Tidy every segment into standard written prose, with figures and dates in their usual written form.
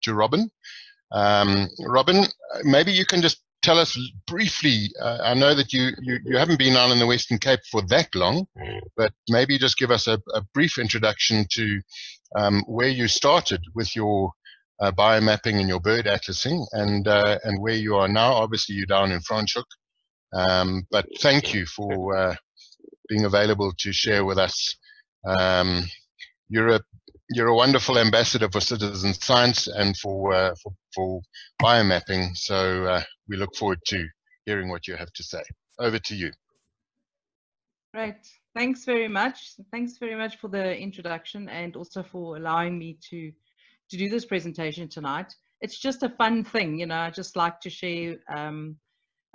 to Robyn. Robyn, maybe you can just tell us briefly, I know that you haven't been on in the Western Cape for that long, but maybe just give us a brief introduction to where you started with your biomapping and your bird atlasing, and where you are now. Obviously, you're down in Franschhoek, but thank you for being available to share with us. You're a wonderful ambassador for citizen science and for biomapping. So we look forward to hearing what you have to say. Over to you. Right. Thanks very much. Thanks very much for the introduction, and also for allowing me to do this presentation tonight. It's just a fun thing, you know. I just like to share.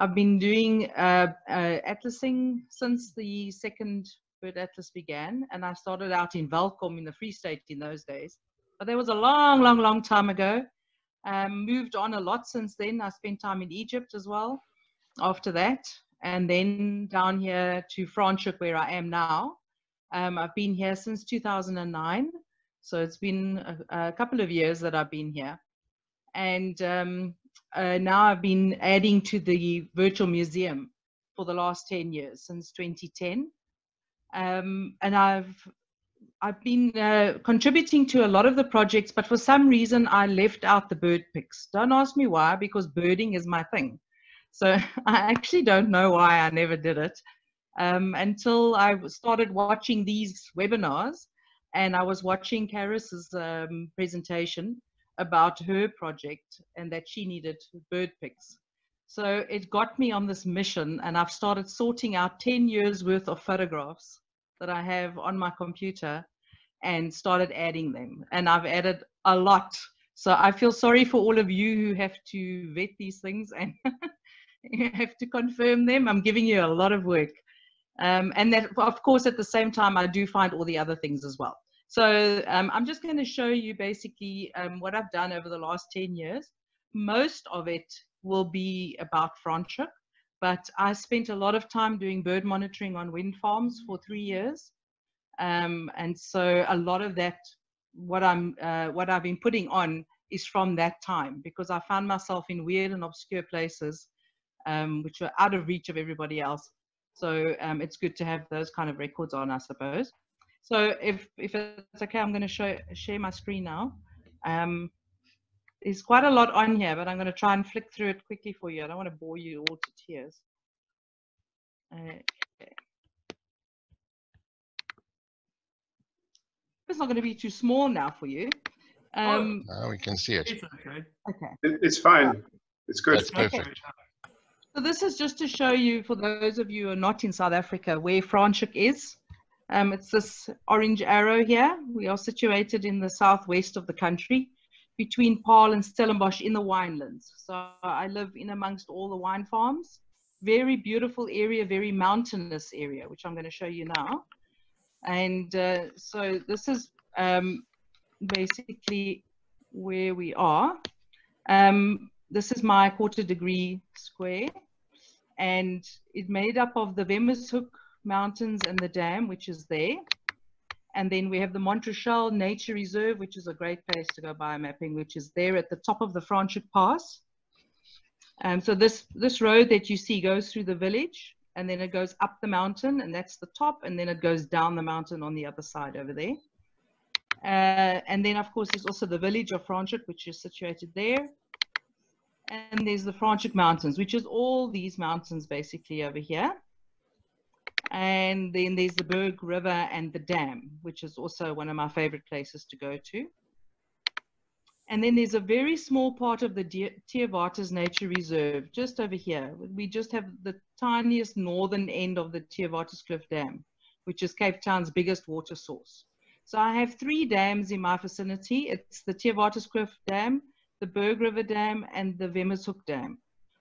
I've been doing atlasing since the second Bird Atlas began, and I started out in Welkom in the Free State in those days. But that was a long time ago. Moved on a lot since then. I spent time in Egypt as well after that, and then down here to Franschhoek, where I am now. I've been here since 2009, so it's been a couple of years that I've been here. And now I've been adding to the virtual museum for the last 10 years, since 2010. And I've been contributing to a lot of the projects, but for some reason I left out the BIRDPIX. Don't ask me why, because birding is my thing. So I actually don't know why I never did it until I started watching these webinars, and I was watching Kadis's presentation about her project and that she needed BIRDPIX. So it got me on this mission, and I've started sorting out 10 years worth of photographs that I have on my computer and started adding them. And I've added a lot. So I feel sorry for all of you who have to vet these things and you have to confirm them. I'm giving you a lot of work. And that, of course, at the same time, I do find all the other things as well. So I'm just going to show you basically what I've done over the last 10 years. Most of it will be about Franschhoek, but I spent a lot of time doing bird monitoring on wind farms for 3 years. And so a lot of that, what I've been putting on is from that time, because I found myself in weird and obscure places, which were out of reach of everybody else. So it's good to have those kind of records on, I suppose. So if it's okay, I'm going to share my screen now. There's quite a lot on here, but I'm going to try and flick through it quickly for you. I don't want to bore you all to tears. Okay. It's not going to be too small now for you. Now we can see it. It's okay. Okay. It's fine. It's good. That's perfect. Okay. So this is just to show you, for those of you who are not in South Africa, where Franschhoek is. It's this orange arrow here. We are situated in the southwest of the country, between Paarl and Stellenbosch in the winelands. So I live in amongst all the wine farms. Very beautiful area, very mountainous area, which I'm going to show you now. And so this is basically where we are. This is my 1/4 degree square, and it's made up of the Wemmershoek Mountains and the dam, which is there. And then we have the Montrechal Nature Reserve, which is a great place to go biomapping, which is there at the top of the Franschhoek Pass. So this road that you see goes through the village, and then it goes up the mountain, and that's the top, and then it goes down the mountain on the other side over there. And then, of course, there's also the village of Franschhoek, which is situated there. And there's the Franschhoek Mountains, which is all these mountains basically over here. And then there's the Berg River and the dam, which is also one of my favorite places to go to. And then there's a very small part of the Theewaterskloof Nature Reserve just over here. We just have the tiniest northern end of the Theewaterskloof Dam, which is Cape Town's biggest water source. So I have 3 dams in my vicinity. It's the Theewaterskloof Dam, the Berg River Dam, and the Wemmershoek Dam.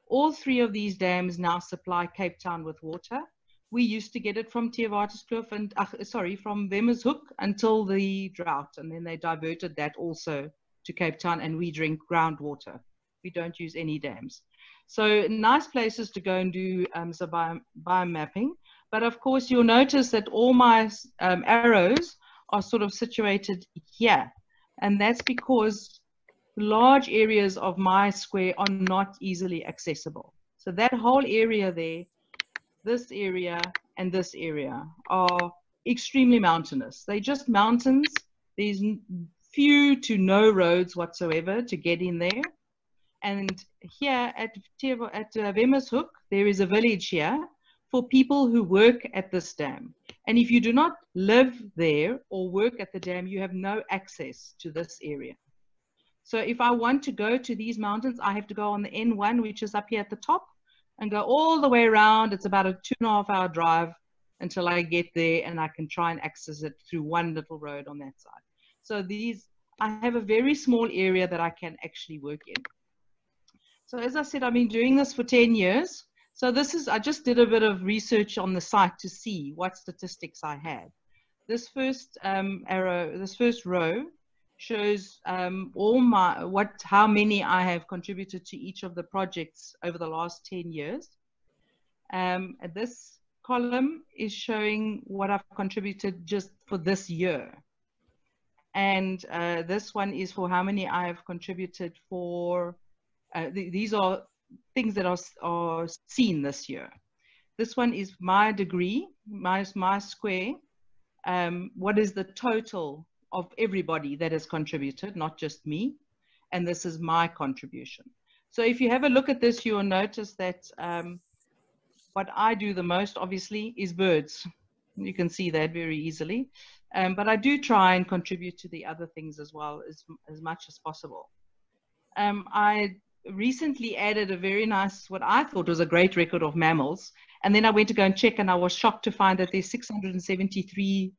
All 3 of these dams now supply Cape Town with water. We used to get it from Theewaterskloof and, from Wemmershoek until the drought, and then they diverted that also to Cape Town, and we drink groundwater. We don't use any dams. So nice places to go and do biomapping. But of course, you'll notice that all my arrows are sort of situated here. And that's because large areas of my square are not easily accessible. So that whole area there, this area and this area are extremely mountainous. They're just mountains. There's few to no roads whatsoever to get in there. And here at Franschhoek, there is a village here for people who work at this dam. And if you do not live there or work at the dam, you have no access to this area. So if I want to go to these mountains, I have to go on the N1, which is up here at the top, and go all the way around. It's about a 2.5 hour drive until I get there, and I can try and access it through one little road on that side. So I have a very small area that I can actually work in. So as I said, I've been doing this for 10 years. So I just did a bit of research on the site to see what statistics I had. This first this first row shows how many I have contributed to each of the projects over the last 10 years. This column is showing what I've contributed just for this year. And this one is for how many I have contributed for, these are things that are seen this year. This one is my degree, my square. What is the total of everybody that has contributed, not just me, and this is my contribution. So if you have a look at this, you will notice that what I do the most, obviously, is birds. You can see that very easily, but I do try and contribute to the other things as well as much as possible. I recently added a very nice, what I thought was a great record of mammals, and then I went to go and check, and I was shocked to find that there's 673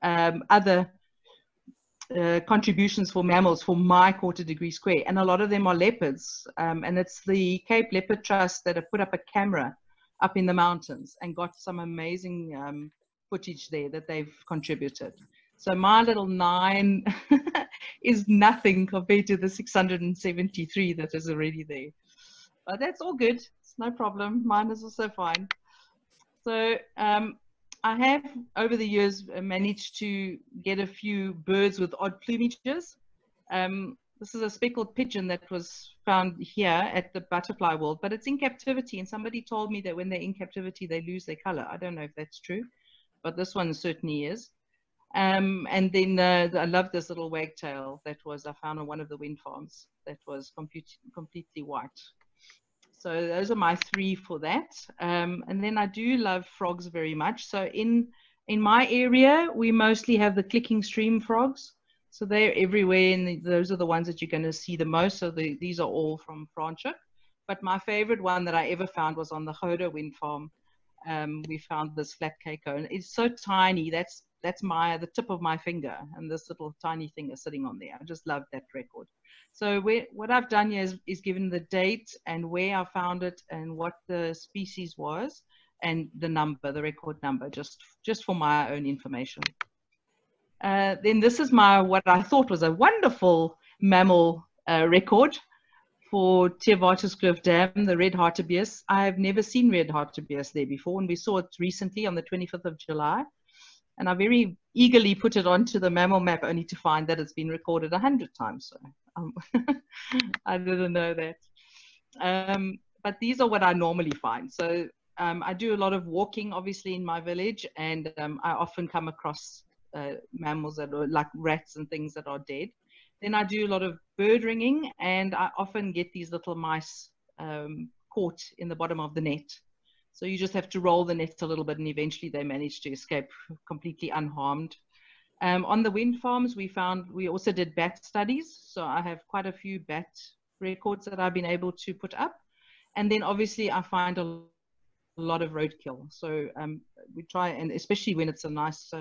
other contributions for mammals for my quarter degree square, and a lot of them are leopards, and it's the Cape Leopard Trust that have put up a camera up in the mountains and got some amazing footage there that they've contributed. So my little 9 is nothing compared to the 673 that is already there, but that's all good. It's no problem. Mine is also fine. So I have, over the years, managed to get a few birds with odd plumages. This is a speckled pigeon that was found here at the Butterfly World, but it's in captivity, and somebody told me that when they're in captivity, they lose their color. I don't know if that's true, but this one certainly is. And then I love this little wagtail that I found on one of the wind farms that was completely white. So those are my 3 for that. And then I do love frogs very much. So in my area, we mostly have the clicking stream frogs. So they're everywhere, and those are the ones that you're going to see the most. So these are all from Franschhoek. But my favorite one that I ever found was on the Hoda wind farm. We found this flat keiko, and it's so tiny. That's the tip of my finger, and this little tiny thing is sitting on there. I just love that record. So what I've done here is given the date and where I found it and what the species was and the number, the record number, just for my own information. Then this is what I thought was a wonderful mammal record for Theewaterskloof Dam, the red hartebeest. I have never seen red hartebeest there before, and we saw it recently on the 25th of July. And I very eagerly put it onto the mammal map, only to find that it's been recorded 100 times. So I didn't know that. But these are what I normally find. So I do a lot of walking, obviously, in my village, and I often come across mammals that are like rats and things that are dead. Then I do a lot of bird ringing, and I often get these little mice caught in the bottom of the net. So you just have to roll the net a little bit, and eventually they manage to escape completely unharmed. On the wind farms, we also did bat studies. So I have quite a few bat records that I've been able to put up. And then obviously I find a lot of roadkill. So we try, and especially when it's a nice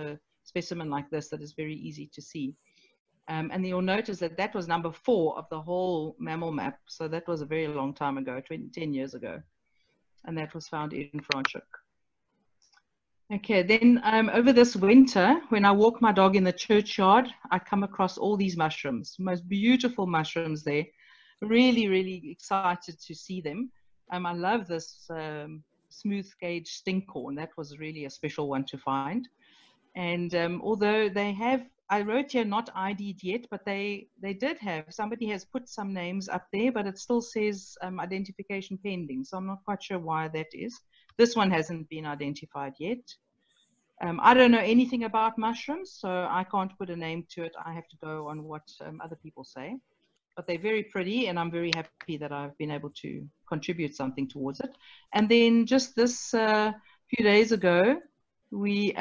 specimen like this that is very easy to see. And you'll notice that was number 4 of the whole mammal map. So that was a very long time ago, 10 years ago. And that was found in Franschhoek. Okay, then over this winter, when I walk my dog in the churchyard, I come across all these mushrooms, most beautiful mushrooms there. Really, really excited to see them. I love this smooth gauge stinkhorn. That was really a special one to find. And although they have I wrote here not ID'd yet, but they did have, somebody has put some names up there, but it still says identification pending. So I'm not quite sure why that is. This one hasn't been identified yet. I don't know anything about mushrooms, so I can't put a name to it. I have to go on what other people say. But they're very pretty, and I'm very happy that I've been able to contribute something towards it. And then just this few days ago, we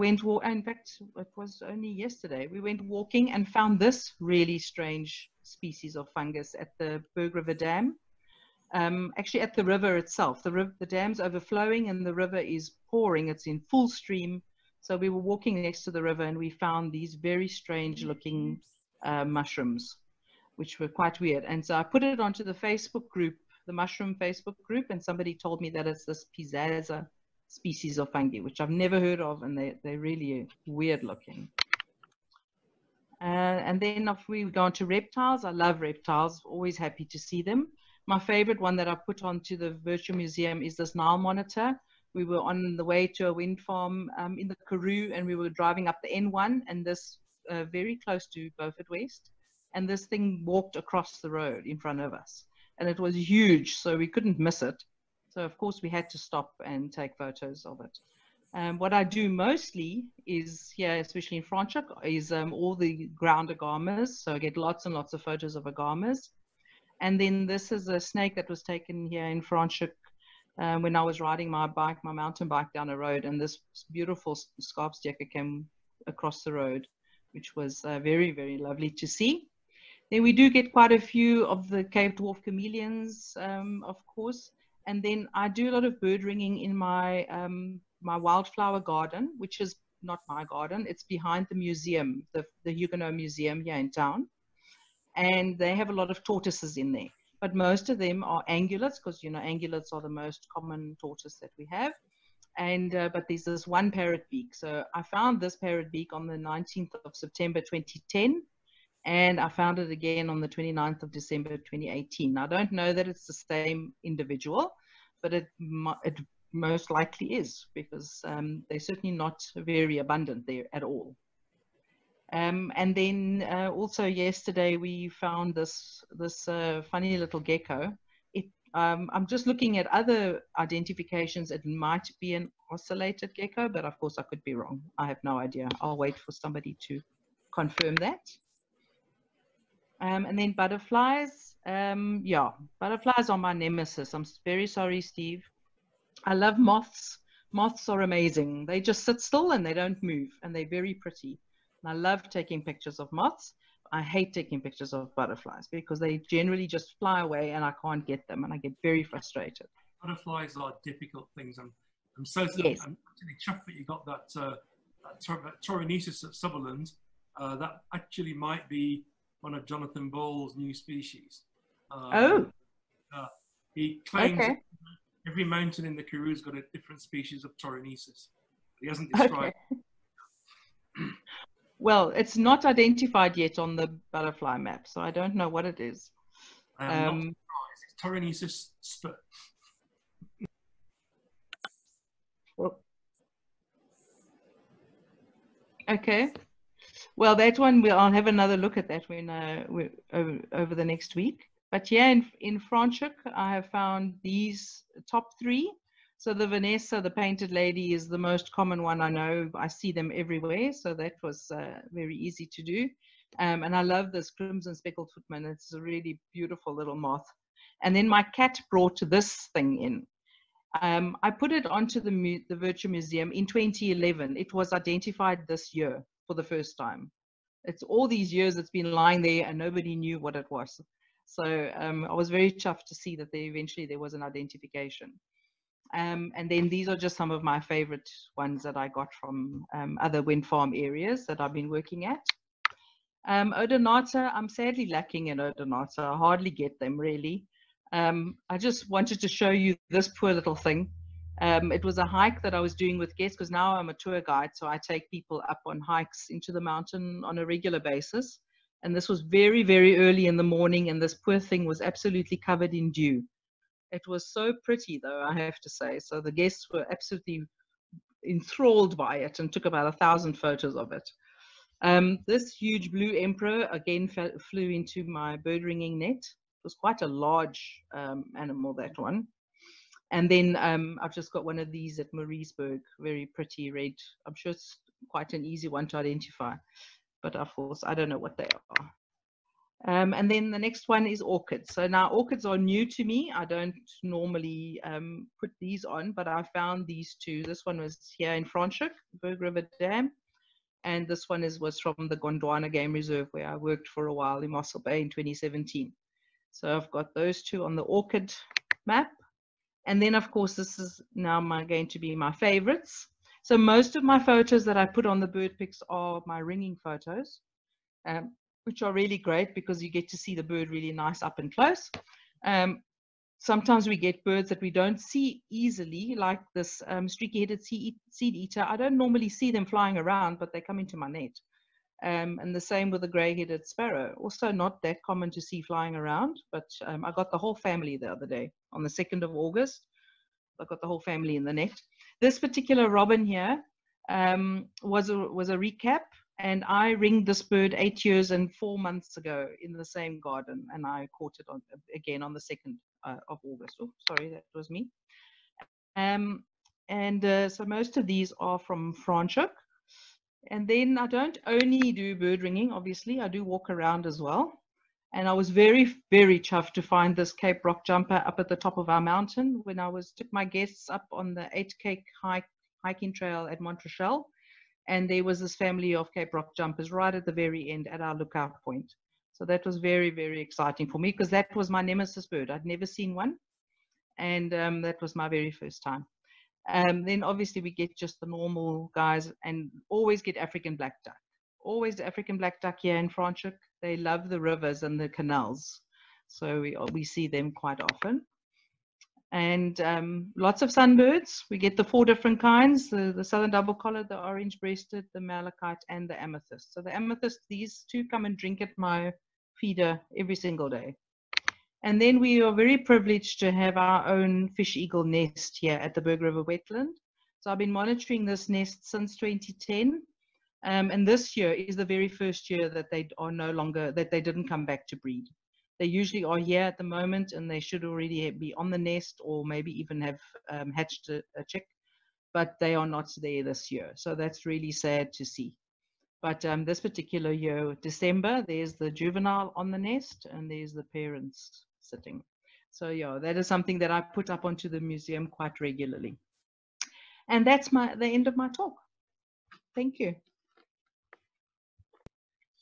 went, in fact, it was only yesterday, we went walking and found this really strange species of fungus at the Berg River Dam. Actually at the river itself. The dam's overflowing and the river is pouring. It's in full stream. So we were walking next to the river and we found these very strange looking mushrooms, which were quite weird. And so I put it onto the Facebook group, the mushroom Facebook group, and somebody told me that it's this Piazza species of fungi, which I've never heard of, and they're really weird looking. And then if we go on to reptiles, I love reptiles, always happy to see them. My favorite one that I put onto the virtual museum is this Nile monitor. We were on the way to a wind farm in the Karoo, and we were driving up the N1, and this very close to Beaufort West, and this thing walked across the road in front of us, and it was huge, so we couldn't miss it. So of course we had to stop and take photos of it. What I do mostly is here, especially in Franschhoek, is all the ground agamas. So I get lots and lots of photos of agamas. And then this is a snake that was taken here in Franschhoek when I was riding my bike, my mountain bike down a road, and this beautiful scarpsjacker came across the road, which was very, very lovely to see. Then we do get quite a few of the cave dwarf chameleons, of course. And then I do a lot of bird ringing in my my wildflower garden, which is not my garden. It's behind the museum, the Huguenot Museum here in town. And they have a lot of tortoises in there. But most of them are angulates, because, you know, angulates are the most common tortoise that we have. And but there's this one parrot beak. So I found this parrot beak on the 19th of September 2010. And I found it again on the 29th of December 2018. I don't know that it's the same individual, but it most likely is, because they're certainly not very abundant there at all. And then also yesterday we found this funny little gecko. I'm just looking at other identifications. It might be an ocellated gecko, but of course I could be wrong. I have no idea. I'll wait for somebody to confirm that. And then butterflies. Yeah, butterflies are my nemesis. I'm very sorry, Steve. I love moths. Moths are amazing. They just sit still and they don't move, and they're very pretty. And I love taking pictures of moths. I hate taking pictures of butterflies because they generally just fly away and I can't get them, and I get very frustrated. Butterflies are difficult things. I'm so yes. I'm actually chuffed that you got that Tauronesis at Sutherland. That actually might be one of Jonathan Ball's new species. He claims that every mountain in the Karoo's got a different species of Tauronesis. He hasn't described. Okay. Well, it's not identified yet on the butterfly map, so I don't know what it is. I am not surprised. It's Tauronesis sp. Okay. Well, that one, I'll have another look at that when over the next week. But yeah, in Franschhoek, I have found these top three. So the Vanessa, the painted lady, is the most common one I know. I see them everywhere, so that was very easy to do. And I love this crimson speckled footman. It's a really beautiful little moth. And then my cat brought this thing in. I put it onto the Virtual Museum in 2011. It was identified this year for the first time. It's all these years it's been lying there and nobody knew what it was. So I was very chuffed to see that eventually there was an identification. And then these are just some of my favorite ones that I got from other wind farm areas that I've been working at. Odonata, I'm sadly lacking in Odonata. I hardly get them really. I just wanted to show you this poor little thing. It was a hike that I was doing with guests, because now I'm a tour guide, so I take people up on hikes into the mountain on a regular basis. And this was very, very early in the morning, and this poor thing was absolutely covered in dew. It was so pretty, though, I have to say. So the guests were absolutely enthralled by it and took about 1,000 photos of it. This huge blue emperor again flew into my bird ringing net. It was quite a large animal, that one. And then I've just got one of these at Mauriceburg, very pretty red. I'm sure it's quite an easy one to identify, but of course I don't know what they are. And then the next one is orchids. So now orchids are new to me. I don't normally put these on, but I found these two. This one was here in Franschhoek, Berg River Dam. And this one was from the Gondwana Game Reserve, where I worked for a while in Mossel Bay in 2017. So I've got those two on the orchid map. And then, of course, this is now going to be my favorites. So most of my photos that I put on the BIRDPIX are my ringing photos, which are really great because you get to see the bird really nice up and close. Sometimes we get birds that we don't see easily, like this streaky-headed seed eater. I don't normally see them flying around, but they come into my net. And the same with the grey-headed sparrow. Also not that common to see flying around, but I got the whole family the other day on the 2nd of August. I got the whole family in the net. This particular robin here was a recap, and I ringed this bird 8 years and 4 months ago in the same garden, and I caught it again on the 2nd of August. Oh, sorry, that was me. So most of these are from Franschhoek. And then I don't only do bird ringing, obviously, I do walk around as well. And I was very, very chuffed to find this Cape Rock jumper up at the top of our mountain when I took my guests up on the 8K hiking trail at Montrachel. And there was this family of Cape Rock jumpers right at the very end at our lookout point. So that was very, very exciting for me because that was my nemesis bird. I'd never seen one. And that was my very first time. Then obviously we get just the normal guys and always get African black duck. Always the African black duck here in Franschhoek. They love the rivers and the canals. So we see them quite often. And lots of sunbirds. We get the 4 different kinds, the southern double collared, the orange-breasted, the malachite, and the amethyst. So the amethyst, these two come and drink at my feeder every single day. And then we are very privileged to have our own fish eagle nest here at the Berg River wetland. So I've been monitoring this nest since 2010. And this year is the very first year that they are that they didn't come back to breed. They usually are here at the moment and they should already be on the nest or maybe even have hatched a chick, but they are not there this year. So that's really sad to see. But this particular year, December, there's the juvenile on the nest and there's the parents sitting. So yeah, that is something that I put up onto the museum quite regularly. And that's the end of my talk. Thank you.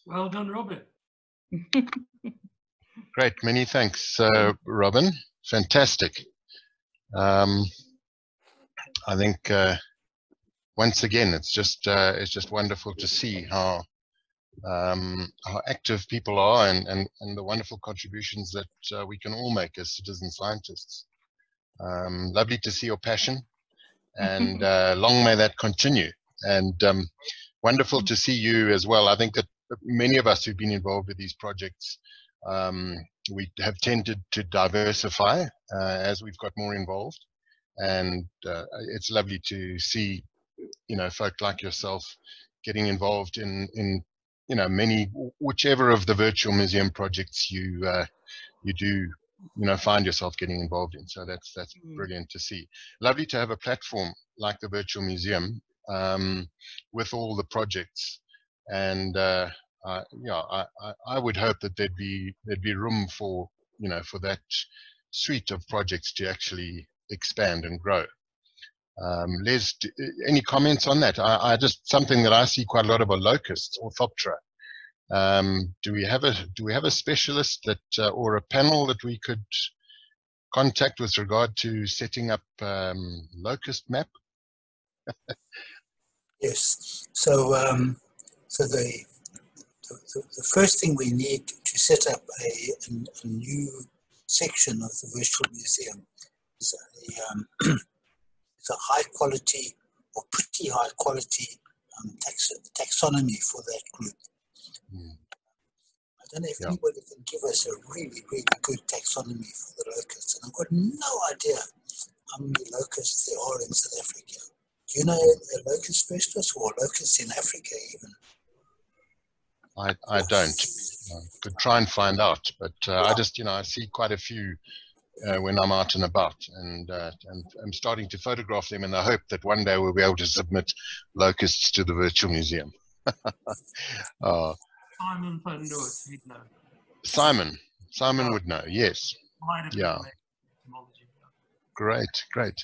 Well done, Robyn. Great, many thanks, Robyn. Fantastic. I think once again, it's just wonderful to see how active people are and the wonderful contributions that we can all make as citizen scientists. Lovely to see your passion, and long may that continue. And wonderful to see you as well. I think that many of us who've been involved with these projects, we have tended to diversify as we've got more involved. And it's lovely to see, folk like yourself getting involved in whichever of the virtual museum projects you do, find yourself getting involved in. So that's brilliant to see. Lovely to have a platform like the virtual museum with all the projects. And I would hope that there'd be room for for that suite of projects to actually expand and grow. Les, any comments on that? I just, something that I see quite a lot of are locusts, Orthoptera. Do we have a specialist that or a panel that we could contact with regard to setting up locust map? Yes. So the first thing we need to set up a new section of the virtual museum is it's a high quality or pretty high quality taxonomy for that group. I don't know if anybody can give us a really, really good taxonomy for the locusts. And I've got no idea how many locusts there are in South Africa. Do you know a locust specialist or locusts in Africa even? I don't. Could try and find out, but I just, I see quite a few when I'm out and about, and I'm starting to photograph them in the hope that one day we'll be able to submit locusts to the virtual museum. Simon Van Noort, he'd know. Simon would know, yes. Yeah. Great.